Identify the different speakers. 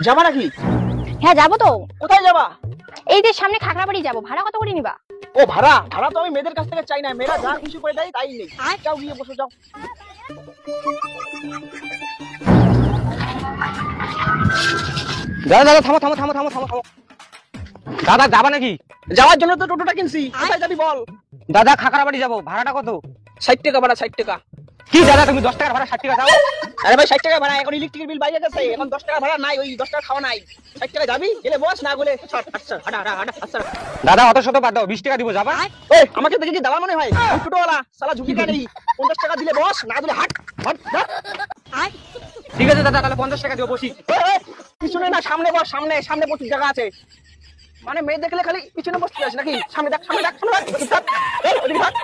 Speaker 1: যাবা নাকি?
Speaker 2: হ্যাঁ যাবো তো।
Speaker 1: কোথায় যাবা?
Speaker 2: এই যে সামনে খাগড়াবাড়ি যাবো, ভাড়া কত করে নিবা?
Speaker 1: ও ভাড়া? ভাড়া তো আমি মেয়েদের কাছ থেকে চাই না, মেয়েরা যা খুশি করে দেয় তাই নেই। যাও গিয়ে বসো যাও।
Speaker 3: দাদা দাদা থামো থামো থামো থামো থামো থামো। দাদা যাবা নাকি?
Speaker 1: যাওয়ার জন্য তো টোটোটা কিনছি, কোথায় যাবি বল?
Speaker 3: দাদা খাগড়াবাড়ি যাবো, ভাড়াটা কত?
Speaker 1: 60 টাকা ভাড়া, 60 টাকা।
Speaker 3: কি দাদা তুমি 10 টাকার ভাড়া 60 টাকা দাও?
Speaker 1: আরে ভাই 60 টাকা ভাড়া, এখন ইলেকট্রিক বিল বাইরে গেছে, এখন 10 টাকা ভাড়া নাই, ওই 10 টাকা খাওয়া নাই। 60 টাকা যাবি, গেলে বস, না গেলে ছাড়। আচ্ছা হাঁটা হাঁটা হাঁটা আচ্ছা।
Speaker 3: দাদা অত শত বাদ দাও, 20 টাকা দিব, যাবা?
Speaker 1: এই আমাকে দেখে কি দালাল মনে হয়? আমি টোটোওয়ালা, শালা ঝুঁকি নেই। 50 টাকা দিলে বস, না দিলে হাট হাট হাট।
Speaker 3: ঠিক আছে দাদা, তাহলে 50 টাকা দিও, বসি।
Speaker 1: পিছনে না সামনে বস, সামনে সামনে প্রচুর জায়গা আছে। মানে মেয়ে দেখলে খালি পিছনে বসতে যাস নাকি? সামনে দেখ সামনে দেখ সামনে দেখ। ওদিকে থাক, ওদিকে থাক।